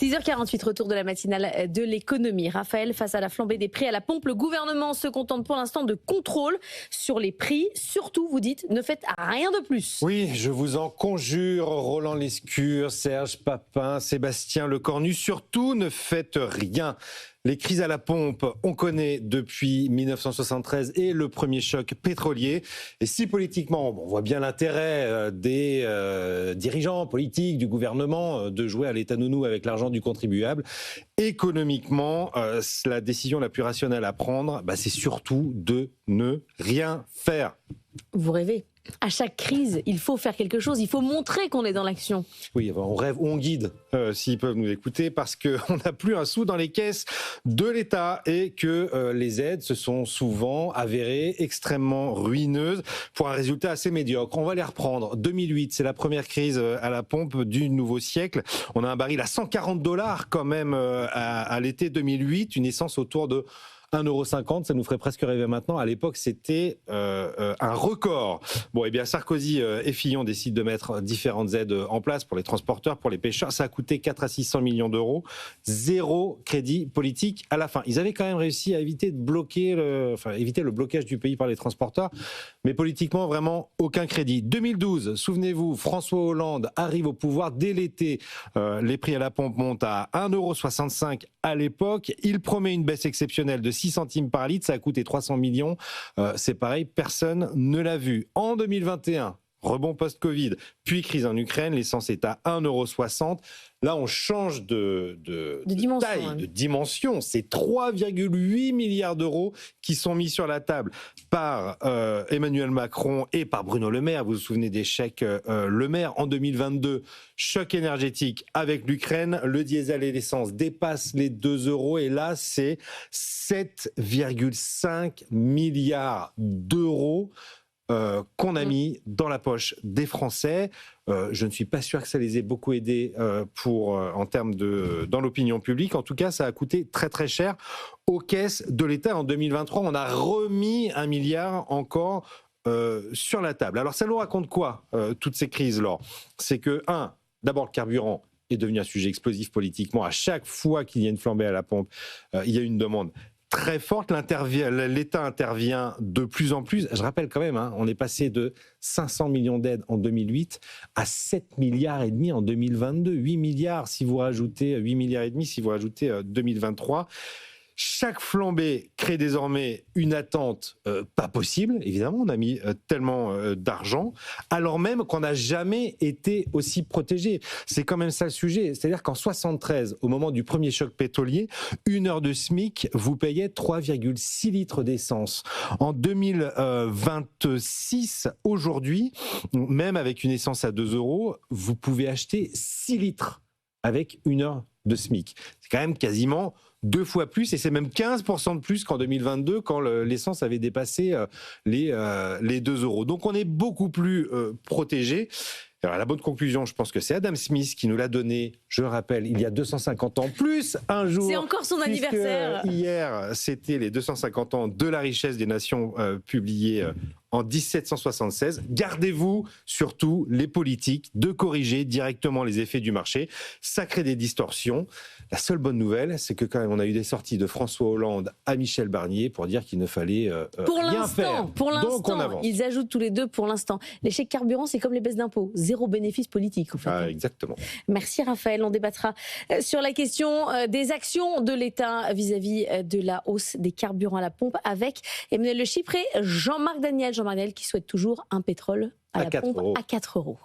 6h48, retour de la matinale de l'économie. Raphaël, face à la flambée des prix à la pompe, le gouvernement se contente pour l'instant de contrôle sur les prix. Surtout, vous dites, ne faites rien de plus. Oui, je vous en conjure, Roland Lescure, Serge Papin, Sébastien Lecornu, surtout ne faites rien. Les crises à la pompe, on connaît depuis 1973 et le premier choc pétrolier. Et si politiquement, on voit bien l'intérêt des dirigeants politiques, du gouvernement, de jouer à l'état nounou avec l'argent du contribuable, économiquement, la décision la plus rationnelle à prendre, c'est surtout de ne rien faire. Vous rêvez. À chaque crise, il faut faire quelque chose, il faut montrer qu'on est dans l'action. Oui, on rêve ou on guide, s'ils peuvent nous écouter, parce qu'on n'a plus un sou dans les caisses de l'État et que les aides se sont souvent avérées extrêmement ruineuses pour un résultat assez médiocre. On va les reprendre. 2008, c'est la première crise à la pompe du nouveau siècle. On a un baril à $140 quand même à l'été 2008, une essence autour de 1,50 €, ça nous ferait presque rêver maintenant. À l'époque, c'était un record. Bon, eh bien, Sarkozy et Fillon décident de mettre différentes aides en place pour les transporteurs, pour les pêcheurs. Ça a coûté 4 à 600 millions d'euros. Zéro crédit politique à la fin. Ils avaient quand même réussi à éviter le blocage du pays par les transporteurs. Mais politiquement, vraiment, aucun crédit. 2012, souvenez-vous, François Hollande arrive au pouvoir dès l'été. Les prix à la pompe montent à 1,65 € à l'époque. Il promet une baisse exceptionnelle de 6 centimes par litre, ça a coûté 300 millions. C'est pareil, personne ne l'a vu. En 2021, rebond post-Covid, puis crise en Ukraine, l'essence est à 1,60 €. Là, on change de taille, de dimension. C'est 3,8 milliards d'euros qui sont mis sur la table par Emmanuel Macron et par Bruno Le Maire. Vous vous souvenez des chèques Le Maire en 2022. Choc énergétique avec l'Ukraine. Le diesel et l'essence dépassent les 2 € et là, c'est 7,5 milliards d'euros qu'on a mis dans la poche des Français. Je ne suis pas sûr que ça les ait beaucoup aidés en termes dans l'opinion publique. En tout cas, ça a coûté très très cher aux caisses de l'État. En 2023, on a remis 1 milliard encore sur la table. Alors ça nous raconte quoi, toutes ces crises-là? C'est que, d'abord le carburant est devenu un sujet explosif politiquement. À chaque fois qu'il y a une flambée à la pompe, il y a une demande très forte, l'État intervient de plus en plus. Je rappelle quand même, on est passé de 500 millions d'aides en 2008 à 7 milliards et demi en 2022, 8 milliards si vous rajoutez 8 milliards et demi si vous rajoutez 2023. Chaque flambée crée désormais une attente pas possible. Évidemment, on a mis tellement d'argent, alors même qu'on n'a jamais été aussi protégé. C'est quand même ça le sujet. C'est-à-dire qu'en 73, au moment du premier choc pétrolier, 1 heure de SMIC vous payait 3,6 litres d'essence. En 2026, aujourd'hui, même avec une essence à 2 €, vous pouvez acheter 6 litres avec 1 heure de SMIC. C'est quand même quasiment 2 fois plus, et c'est même 15% de plus qu'en 2022, quand l'essence avait dépassé les 2 €. Donc on est beaucoup plus protégé. Alors la bonne conclusion, je pense que c'est Adam Smith qui nous l'a donné, je le rappelle, il y a 250 ans, plus un jour. C'est encore son anniversaire. Hier, c'était les 250 ans de la richesse des nations publiées en 1776. Gardez-vous, surtout les politiques, de corriger directement les effets du marché. Ça crée des distorsions. La seule bonne nouvelle, c'est que quand même on a eu des sorties de François Hollande à Michel Barnier pour dire qu'il ne fallait rien faire. Pour l'instant, ils ajoutent tous les deux pour l'instant. Les chèques carburant, c'est comme les baisses d'impôts. Zéro bénéfice politique, en fait. Exactement. Merci Raphaël. On débattra sur la question des actions de l'État vis-à-vis de la hausse des carburants à la pompe avec Emmanuel Le Chypre et Jean-Marc Daniel. Jean-Marc Daniel qui souhaite toujours un pétrole à la pompe à 4 €.